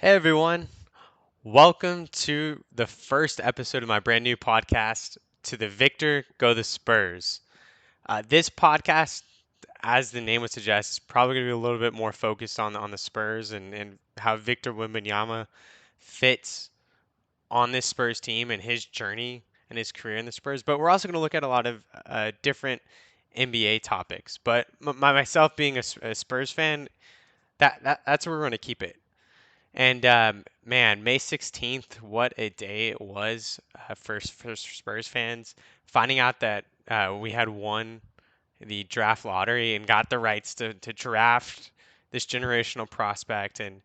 Hey everyone, welcome to the first episode of my brand new podcast, To the Victor Go the Spurs. This podcast, as the name would suggest, is probably going to be a little bit more focused on the Spurs and how Victor Wembanyama fits on this Spurs team and his journey and his career in the Spurs. But we're also going to look at a lot of different NBA topics. But myself being a Spurs fan, that's where we're going to keep it. And man, May 16th, what a day it was for Spurs fans. Finding out that we had won the draft lottery and got the rights to draft this generational prospect, and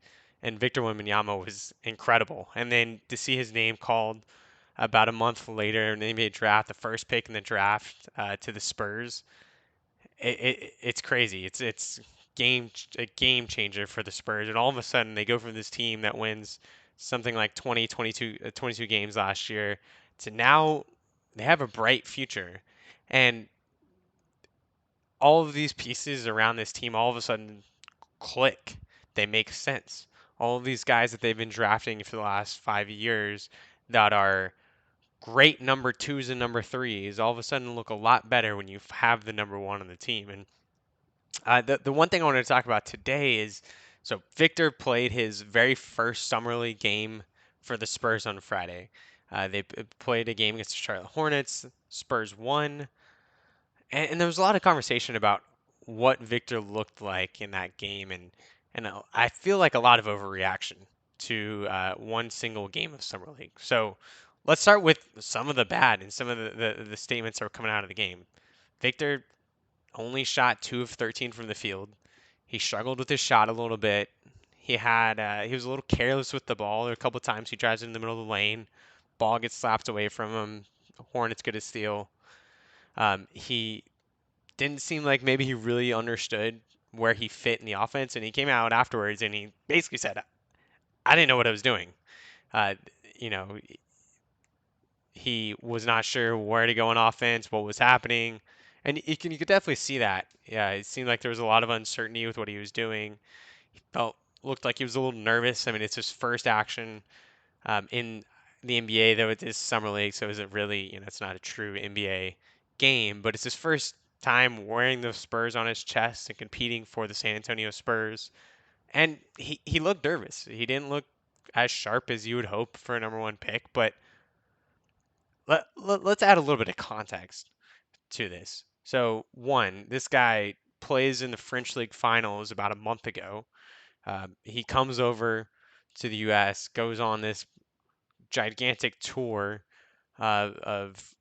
Victor Wembanyama was incredible. And then to see his name called about a month later in the NBA draft, the first pick in the draft to the Spurs, it's crazy. It's a game changer for the Spurs, and all of a sudden they go from this team that wins something like 20, 22 games last year to now they have a bright future, and all of these pieces around this team all of a sudden click. They make sense. All of these guys that they've been drafting for the last 5 years that are great number twos and number threes all of a sudden look a lot better when you have the number one on the team. And the one thing I wanted to talk about today is so Victor played his very first summer league game for the Spurs on Friday. They played a game against the Charlotte Hornets. Spurs won, and there was a lot of conversation about what Victor looked like in that game, and I feel like a lot of overreaction to one single game of summer league. So let's start with some of the bad and some of the statements that were coming out of the game. Victor only shot 2 of 13 from the field. He struggled with his shot a little bit. He was a little careless with the ball. A couple of times he drives in the middle of the lane, ball gets slapped away from him. Hornets get a steal. He didn't seem like maybe he really understood where he fit in the offense, and he came out afterwards and he basically said, "I didn't know what I was doing." Uh, you know, he was not sure where to go on offense, what was happening, and you could definitely see that. Yeah, it seemed like there was a lot of uncertainty with what he was doing. He felt looked like he was a little nervous. I mean, it's his first action in the NBA, though it is summer league, so is it really? It's not a true NBA game, but it's his first time wearing the Spurs on his chest and competing for the San Antonio Spurs, and he looked nervous. He didn't look as sharp as you would hope for a number one pick, but let's add a little bit of context to this. So, one, this guy plays in the French League finals about a month ago. He comes over to the U.S., goes on this gigantic tour of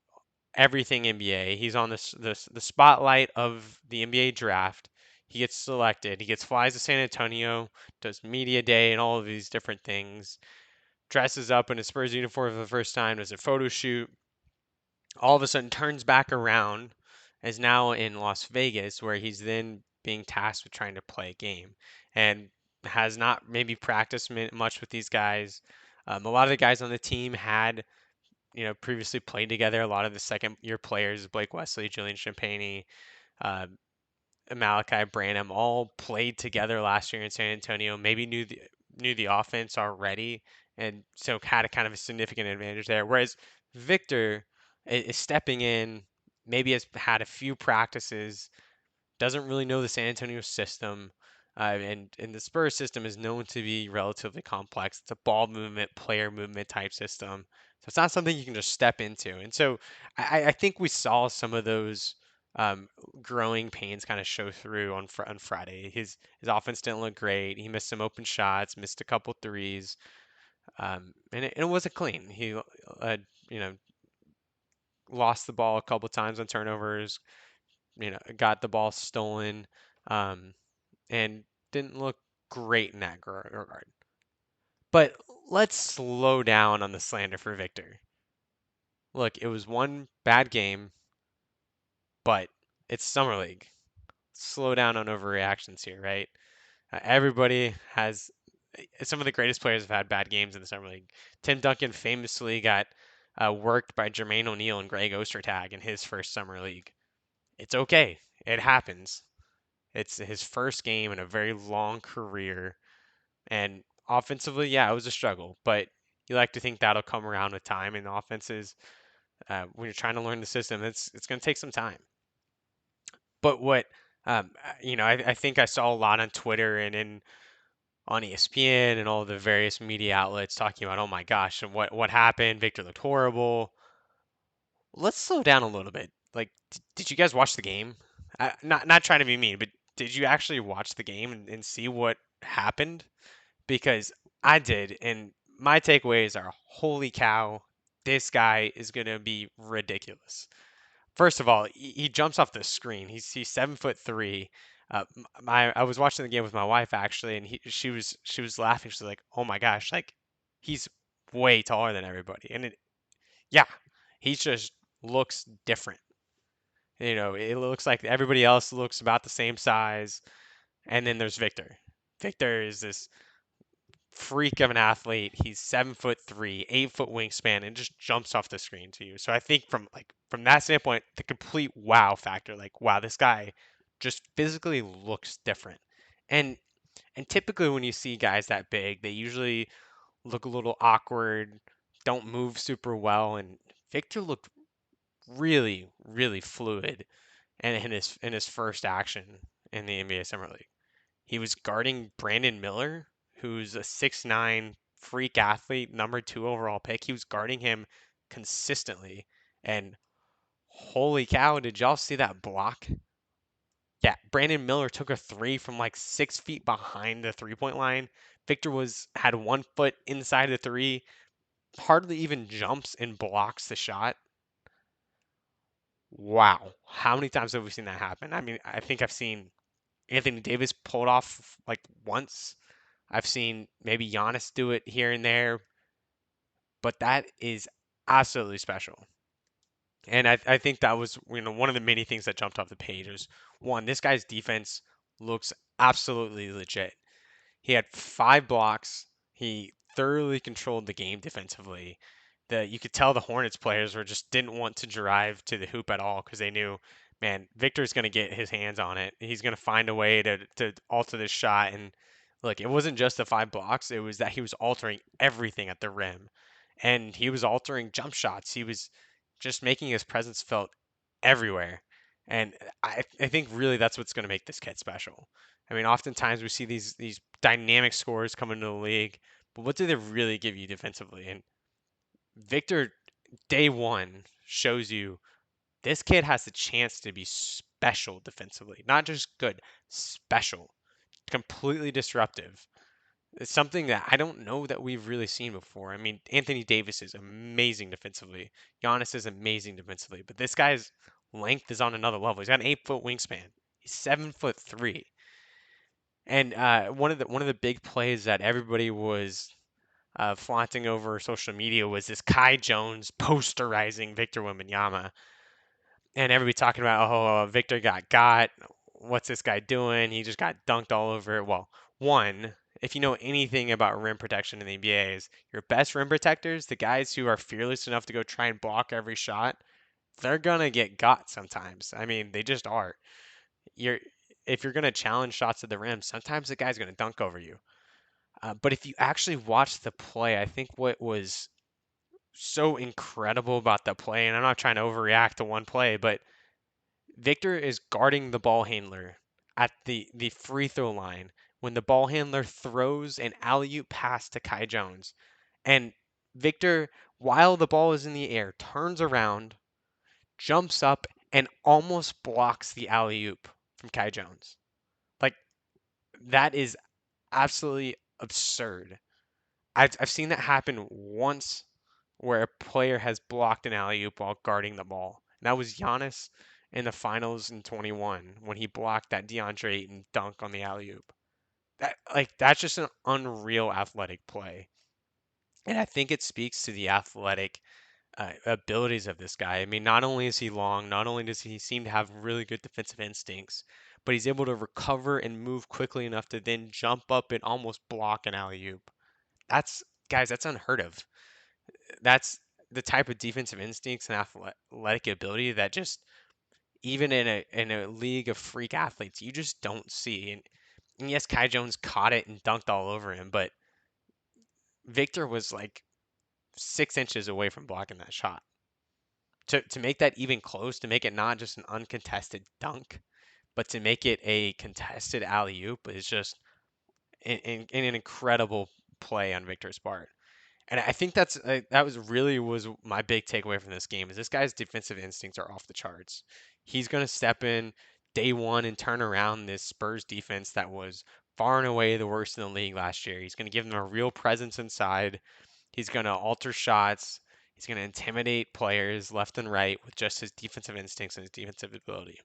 everything NBA. He's on the spotlight of the NBA draft. He gets selected. He gets flies to San Antonio, does media day and all of these different things. Dresses up in a Spurs uniform for the first time. Does a photo shoot. All of a sudden turns back around, is now in Las Vegas, where he's then being tasked with trying to play a game, and has not maybe practiced much with these guys. A lot of the guys on the team had previously played together. A lot of the second year players, Blake Wesley, Julian Champagny, uh, Malachi Branham, all played together last year in San Antonio. Maybe knew the offense already, and so had a kind of a significant advantage there. Whereas Victor is stepping in, maybe has had a few practices, doesn't really know the San Antonio system. And the Spurs system is known to be relatively complex. It's a ball movement, player movement type system. So it's not something you can just step into. And so I think we saw some of those um, growing pains kind of show through on Friday. His offense didn't look great. He missed some open shots, missed a couple threes, and it wasn't clean. He you know lost the ball a couple times on turnovers. Got the ball stolen. Um, and didn't look great in that regard. But let's slow down on the slander for Victor. Look, it was one bad game, but it's Summer League. Slow down on overreactions here, right? Everybody has some of the greatest players have had bad games in the Summer League. Tim Duncan famously got worked by Jermaine O'Neal and Greg Ostertag in his first Summer League. It's okay. It happens. It's his first game in a very long career. And Offensively, yeah, it was a struggle, but you like to think that'll come around with time. And offenses, when you're trying to learn the system, it's going to take some time. But what I think I saw a lot on Twitter and in on ESPN and all the various media outlets talking about, oh my gosh, and what happened? Victor looked horrible. Let's slow down a little bit. Like, did you guys watch the game? Not trying to be mean, but did you actually watch the game and see what happened? Because I did, and my takeaways are, holy cow, this guy is gonna be ridiculous. First of all, he jumps off the screen. He's 7'3". I was watching the game with my wife actually, and she was laughing. She's like, "Oh my gosh, like he's way taller than everybody." And yeah, he just looks different. It looks like everybody else looks about the same size. And then there's Victor. Victor is this freak of an athlete. He's 7'3", 8-foot wingspan, and just jumps off the screen to you. So I think from that standpoint, the complete wow factor, like wow, this guy just physically looks different. And and typically when you see guys that big, they usually look a little awkward, don't move super well, and Victor looked really, really fluid and in his first action in the NBA Summer League. He was guarding Brandon Miller, who's a 6'9" freak athlete, number 2 overall pick. He was guarding him consistently. And holy cow, did y'all see that block? Yeah, Brandon Miller took a three from like 6 feet behind the 3-point line. Victor was had 1 foot inside the three, hardly even jumps and blocks the shot. Wow. How many times have we seen that happen? I mean, I think I've seen Anthony Davis pulled off like once. I've seen maybe Giannis do it here and there, but that is absolutely special. And I think that was one of the many things that jumped off the page is one, this guy's defense looks absolutely legit. He had 5 blocks. He thoroughly controlled the game defensively. You could tell the Hornets players were just didn't want to drive to the hoop at all because they knew, man, Victor's going to get his hands on it. He's going to find a way to alter this shot. And look, it wasn't just the 5 blocks. It was that he was altering everything at the rim, and he was altering jump shots. He was just making his presence felt everywhere. And I think really that's what's going to make this kid special. I mean, oftentimes we see these dynamic scores come into the league, but what do they really give you defensively? And Victor, day one, shows you this kid has the chance to be special defensively, not just good, special, completely disruptive. It's something that I don't know that we've really seen before. I mean, Anthony Davis is amazing defensively. Giannis is amazing defensively, but this guy's length is on another level. He's got an 8-foot wingspan. He's 7'3". And one of the big plays that everybody was flaunting over social media was this Kai Jones posterizing Victor Wembanyama, and everybody talking about, oh, Victor got. What's this guy doing? He just got dunked all over it. Well, one, if you know anything about rim protection in the NBA, is your best rim protectors, the guys who are fearless enough to go try and block every shot, they're gonna get got sometimes. I mean, they just are. You're If you're gonna challenge shots at the rim, sometimes the guy's gonna dunk over you. But if you actually watch the play, I think what was so incredible about the play, and I'm not trying to overreact to one play, but Victor is guarding the ball handler at the free throw line when the ball handler throws an alley-oop pass to Kai Jones. And Victor, while the ball is in the air, turns around, jumps up, and almost blocks the alley-oop from Kai Jones. Like, that is absolutely absurd. I've seen that happen once where a player has blocked an alley oop while guarding the ball. And that was Giannis in the finals in 21 when he blocked that DeAndre Ayton dunk on the alley oop. That's just an unreal athletic play. And I think it speaks to the athletic abilities of this guy. I mean, not only is he long, not only does he seem to have really good defensive instincts, but he's able to recover and move quickly enough to then jump up and almost block an alley oop. That's Guys, that's unheard of. That's the type of defensive instincts and athletic ability that just even in a league of freak athletes you just don't see. And yes, Kai Jones caught it and dunked all over him, but Victor was like 6 inches away from blocking that shot. To make that even close, to make it not just an uncontested dunk, but to make it a contested alley oop is just an incredible play on Victor's part. And I think that was my big takeaway from this game is this guy's defensive instincts are off the charts. He's going to step in day one and turn around this Spurs defense that was far and away the worst in the league last year. He's going to give them a real presence inside. He's going to alter shots. He's going to intimidate players left and right with just his defensive instincts and his defensive ability.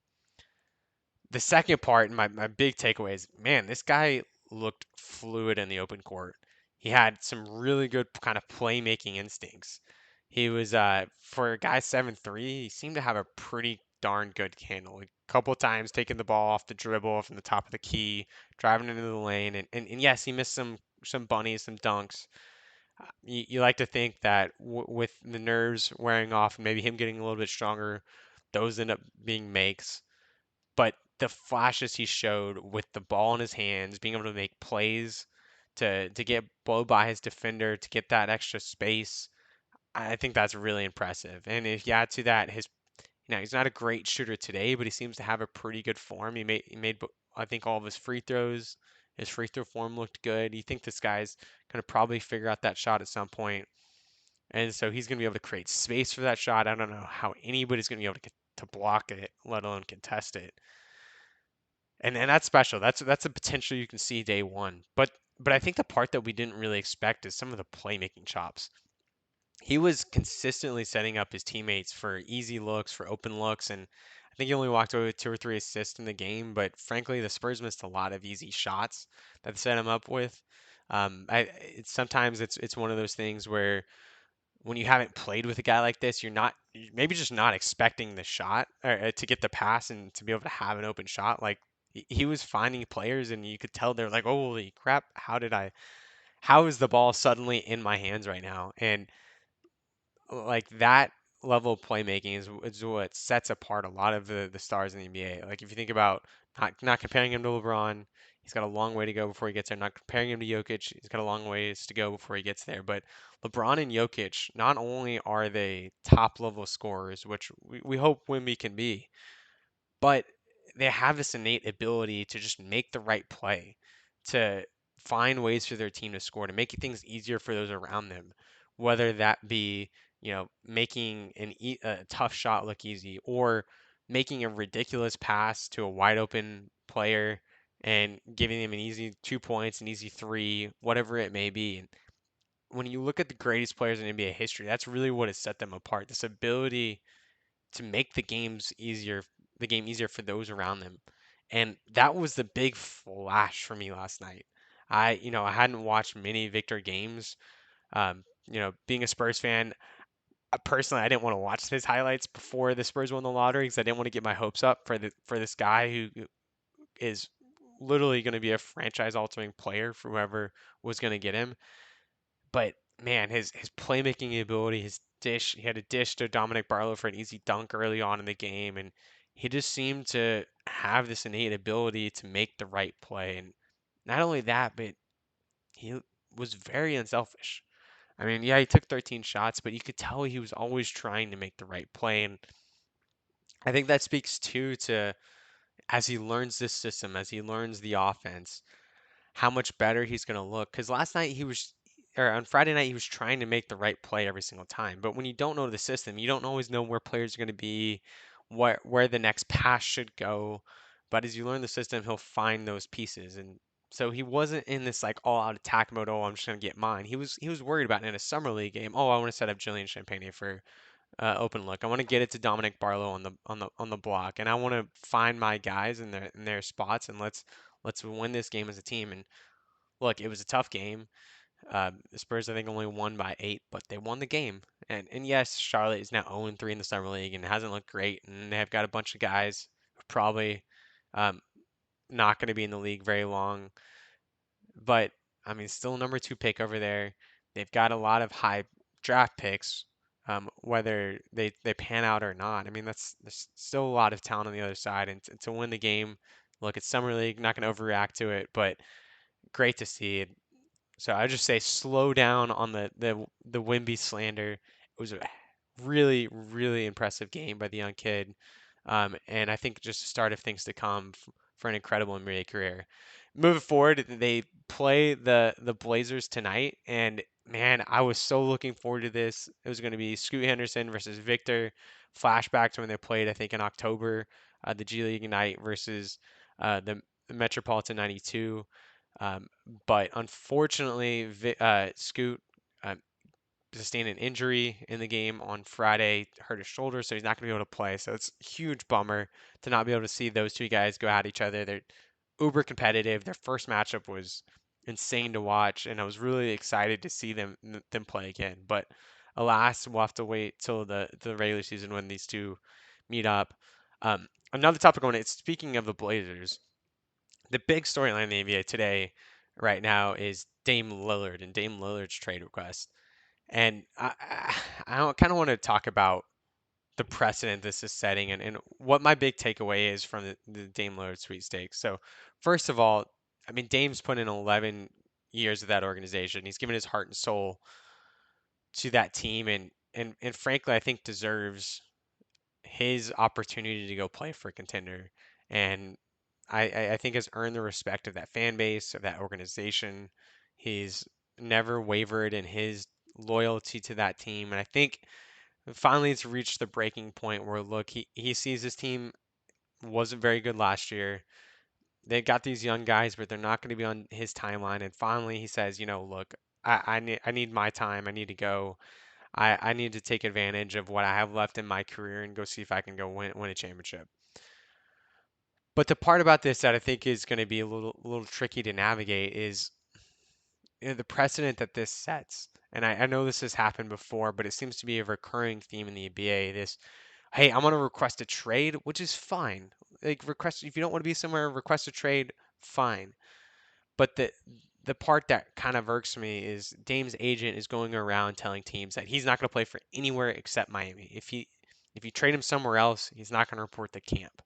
The second part, my big takeaway is, man, this guy looked fluid in the open court. He had some really good kind of playmaking instincts. He was for a guy 7'3", he seemed to have a pretty darn good handle. A couple times taking the ball off the dribble from the top of the key, driving into the lane, and yes, he missed some bunnies, some dunks. You like to think that with the nerves wearing off and maybe him getting a little bit stronger, those end up being makes. But the flashes he showed with the ball in his hands, being able to make plays, to get blow by his defender, to get that extra space, I think that's really impressive. And if you add to that he's not a great shooter today, but he seems to have a pretty good form. He made I think all of his free throws. His free throw form looked good. You think this guy's gonna probably figure out that shot at some point, and so he's gonna be able to create space for that shot. I don't know how anybody's gonna be able to block it, let alone contest it. And that's special. That's a potential you can see day one. But I think the part that we didn't really expect is some of the playmaking chops. He was consistently setting up his teammates for easy looks, for open looks, and I think he only walked away with 2 or 3 assists in the game. But frankly, the Spurs missed a lot of easy shots that they set him up with. Sometimes it's one of those things where when you haven't played with a guy like this, you're maybe just not expecting the shot or to get the pass and to be able to have an open shot. Like he was finding players, and you could tell they're like, "Holy crap! How is the ball suddenly in my hands right now?" And like that level of playmaking is what sets apart a lot of the stars in the NBA. Like if you think about not comparing him to LeBron, he's got a long way to go before he gets there. Not comparing him to Jokic, he's got a long ways to go before he gets there. But LeBron and Jokic, not only are they top level scorers, which we hope Wemby can be, but they have this innate ability to just make the right play, to find ways for their team to score, to make things easier for those around them, whether that be, making a tough shot look easy or making a ridiculous pass to a wide open player and giving them an easy 2 points, an easy three, whatever it may be. And when you look at the greatest players in NBA history, that's really what has set them apart. This ability to make the game easier for those around them. And that was the big flash for me last night. I hadn't watched many Victor games. Being a Spurs fan, personally, I didn't want to watch his highlights before the Spurs won the lottery because I didn't want to get my hopes up for this guy who is literally going to be a franchise-altering player for whoever was going to get him. But man, his playmaking ability, his dish, he had a dish to Dominic Barlow for an easy dunk early on in the game, and he just seemed to have this innate ability to make the right play. And not only that, but he was very unselfish. I mean, yeah, he took 13 shots, but you could tell he was always trying to make the right play. And I think that speaks too to as he learns this system, as he learns the offense, how much better he's going to look. Because last night or on Friday night, he was trying to make the right play every single time. But when you don't know the system, you don't always know where players are going to be, where the next pass should go. But as you learn the system, he'll find those pieces. And so he wasn't in this like all out attack mode. Oh, I'm just going to get mine. He was worried about it in a summer league game. Oh, I want to set up Julian Champagne for open look. I want to get it to Dominic Barlow on the block, and I want to find my guys in their spots, and let's win this game as a team. And look, it was a tough game. The Spurs, I think, only won by 8, but they won the game. And yes, Charlotte is now 0-3 in the summer league and hasn't looked great, and they have got a bunch of guys who probably um, not going to be in the league very long. But I mean, still number 2 pick over there. They've got a lot of high draft picks, whether they pan out or not. I mean, there's still a lot of talent on the other side, and to win the game, look, it's summer league, not going to overreact to it, but great to see. So I just say slow down on the Wemby slander. It was a really really impressive game by the young kid, and I think just the start of things to come for an incredible NBA career. Moving forward, they play the Blazers tonight, and man, I was so looking forward to this. It was going to be Scoot Henderson versus Victor. Flashback to when they played, I think in October, the G League night versus the Metropolitan 92. Um, but unfortunately, Scoot um, sustained an injury in the game on Friday, hurt his shoulder, so he's not going to be able to play. So it's a huge bummer to not be able to see those two guys go at each other. They're uber competitive. Their first matchup was insane to watch, and I was really excited to see them play again. But alas, we'll have to wait till the regular season when these two meet up. Another topic on it. Speaking of the Blazers, the big storyline in the NBA today, right now, is Dame Lillard and Dame Lillard's trade request. And I kind of want to talk about the precedent this is setting and what my big takeaway is from the Dame Lillard sweepstakes. So, first of all, I mean, Dame's put in 11 years of that organization. He's given his heart and soul to that team, and frankly, I think deserves his opportunity to go play for a contender. And I think has earned the respect of that fan base, of that organization. He's never wavered in his loyalty to that team. And I think finally it's reached the breaking point where, look, he sees his team wasn't very good last year. They got these young guys, but they're not going to be on his timeline. And finally he says, look, I need my time. I need to go. I need to take advantage of what I have left in my career and go see if I can go win a championship. But the part about this that I think is going to be a little tricky to navigate is the precedent that this sets. And I know this has happened before, but it seems to be a recurring theme in the NBA. This, hey, I'm going to request a trade, which is fine. Like request if you don't want to be somewhere, request a trade, fine. But the part that kind of irks me is Dame's agent is going around telling teams that he's not going to play for anywhere except Miami. If you trade him somewhere else, he's not going to report to camp.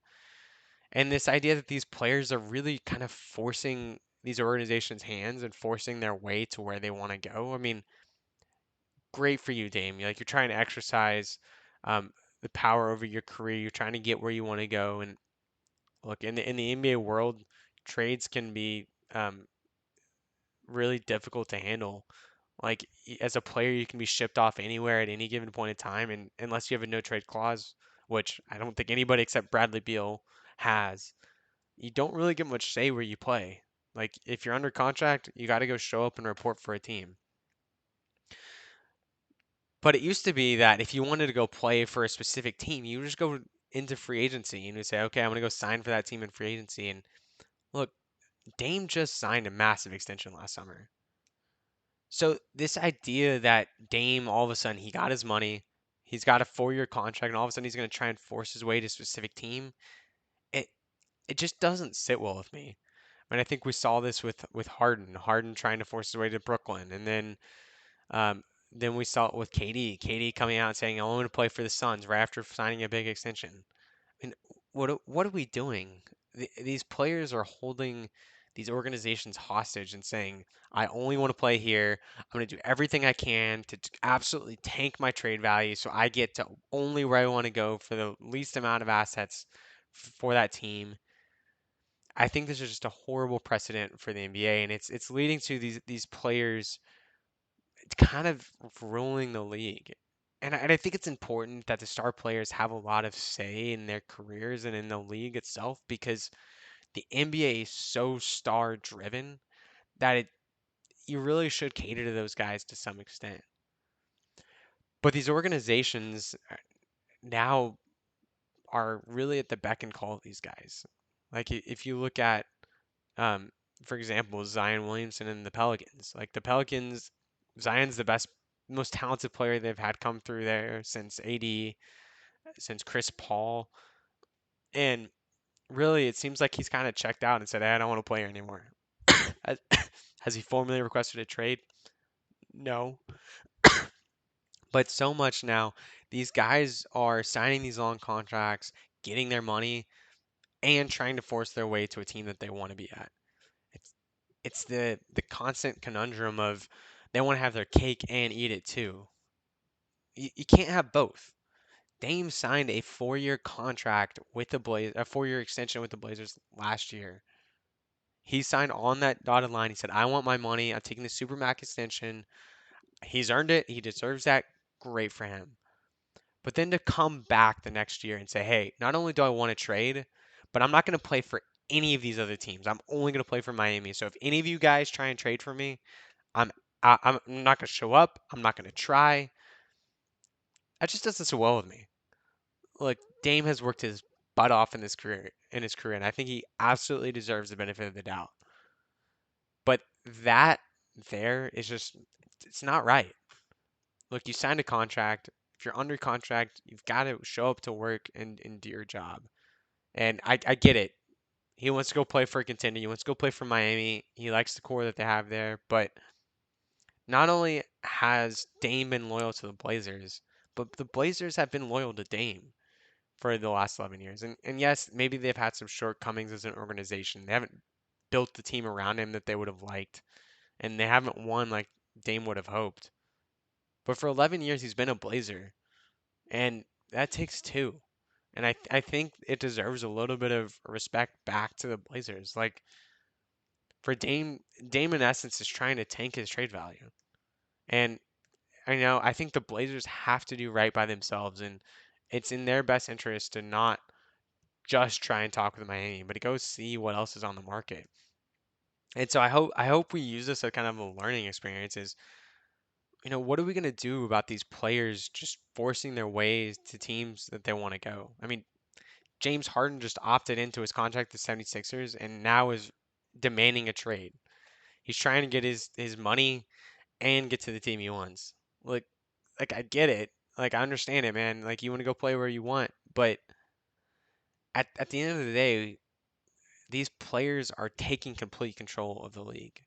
And this idea that these players are really kind of forcing these organizations' hands and forcing their way to where they want to go. I mean, great for you, Dame. Like you're trying to exercise um, the power over your career. You're trying to get where you want to go. And look, in the NBA world, trades can be really difficult to handle. Like as a player, you can be shipped off anywhere at any given point in time, and unless you have a no trade clause, which I don't think anybody except Bradley Beal has, you don't really get much say where you play. Like if you're under contract, you got to go show up and report for a team. But it used to be that if you wanted to go play for a specific team, you would just go into free agency and you say, okay, I'm going to go sign for that team in free agency. And look, Dame just signed a massive extension last summer. So this idea that Dame all of a sudden he got his money, he's got a 4-year contract, and all of a sudden he's going to try and force his way to a specific team, it it just doesn't sit well with me. And I think we saw this with Harden. Harden trying to force his way to Brooklyn, and um, then we saw it with KD. KD coming out and saying, "I want to play for the Suns" right after signing a big extension. I mean, what are we doing? These players are holding these organizations hostage and saying, "I only want to play here. I'm going to do everything I can to absolutely tank my trade value so I get to only where I want to go for the least amount of assets for that team." I think this is just a horrible precedent for the NBA, and it's leading to these players kind of ruling the league. And I think it's important that the star players have a lot of say in their careers and in the league itself because the NBA is so star driven that you really should cater to those guys to some extent. But these organizations now are really at the beck and call of these guys. Like if you look at Um, for example, Zion Williamson and the Pelicans. Like the Pelicans, Zion's the best, most talented player they've had come through there since AD, since Chris Paul. And really, it seems like he's kind of checked out and said, hey, I don't want to play here anymore. Has, has he formally requested a trade? No. But so much now, these guys are signing these long contracts, getting their money, and trying to force their way to a team that they want to be at. it's the constant conundrum of they want to have their cake and eat it too. You can't have both. Dame signed a 4-year contract with the Blazers, a 4-year extension with the Blazers last year. He signed on that dotted line. He said, "I want my money. I'm taking the Supermax extension. He's earned it. He deserves that. Great for him." But then to come back the next year and say, "Hey, not only do I want to trade, but I'm not going to play for any of these other teams. I'm only going to play for Miami. So if any of you guys try and trade for me, I'm I'm not going to show up. I'm not going to try." That just doesn't sit well with me. Look, Dame has worked his butt off in his career, and I think he absolutely deserves the benefit of the doubt. But that there is just it's not right. Look, you signed a contract. If you're under contract, you've got to show up to work and do your job. And I get it. He wants to go play for a contender. He wants to go play for Miami. He likes the core that they have there. But not only has Dame been loyal to the Blazers, but the Blazers have been loyal to Dame for the last 11 years. And yes, maybe they've had some shortcomings as an organization. They haven't built the team around him that they would have liked, and they haven't won like Dame would have hoped. But for 11 years, he's been a Blazer, and that takes two. And I think it deserves a little bit of respect back to the Blazers. Like for Dame in essence is trying to tank his trade value. And I think the Blazers have to do right by themselves, and it's in their best interest to not just try and talk with Miami, but to go see what else is on the market. And so I hope we use this as kind of a learning experience. Is what are we gonna do about these players just forcing their ways to teams that they want to go? I mean, James Harden just opted into his contract with the 76ers and now is demanding a trade. He's trying to get his money and get to the team he wants. Like like I get it. Like I understand it, man. Like you want to go play where you want, but at the end of the day, these players are taking complete control of the league.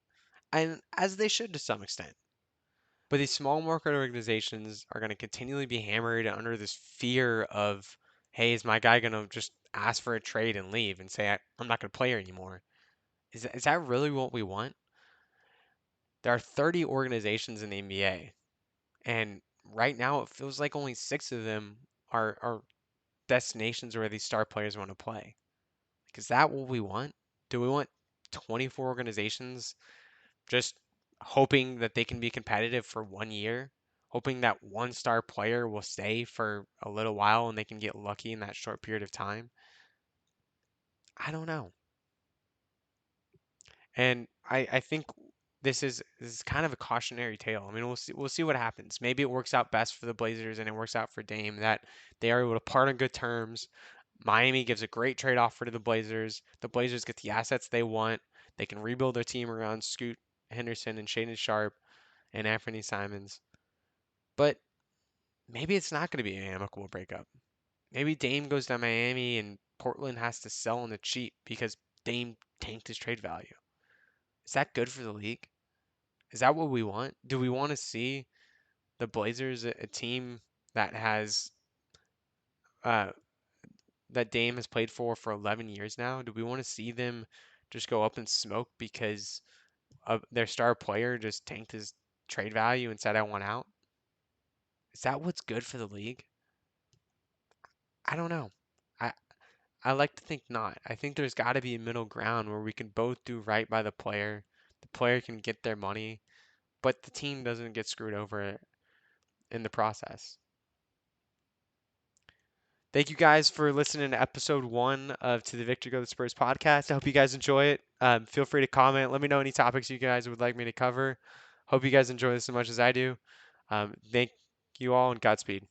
And as they should to some extent. But these small market organizations are going to continually be hammered under this fear of, hey, is my guy going to just ask for a trade and leave and say, I'm not going to play here anymore? Is that really what we want? There are 30 organizations in the NBA, and right now it feels like only 6 of them are destinations where these star players want to play. Like, is that what we want? Do we want 24 organizations just hoping that they can be competitive for 1 year, hoping that one star player will stay for a little while and they can get lucky in that short period of time? I don't know. And I think this is kind of a cautionary tale. I mean, we'll see what happens. Maybe it works out best for the Blazers and it works out for Dame that they are able to part on good terms. Miami gives a great trade offer to the Blazers. The Blazers get the assets they want. They can rebuild their team around Scoot Henderson and Shaden Sharp and Anthony Simons. But maybe it's not going to be an amicable breakup. Maybe Dame goes to Miami and Portland has to sell on the cheap because Dame tanked his trade value. Is that good for the league? Is that what we want? Do we want to see the Blazers, a team that has uh, that Dame has played for 11 years now? Do we want to see them just go up in smoke because of their star player just tanked his trade value and said, "I want out"? Is that what's good for the league? I don't know. I I like to think not. I think there's got to be a middle ground where we can both do right by the player. The player can get their money, but the team doesn't get screwed over in the process. Thank you guys for listening to episode 1 of To the Victor Go the Spurs podcast. I hope you guys enjoy it. Feel free to comment. Let me know any topics you guys would like me to cover. Hope you guys enjoy this as much as I do. Thank you all and Godspeed.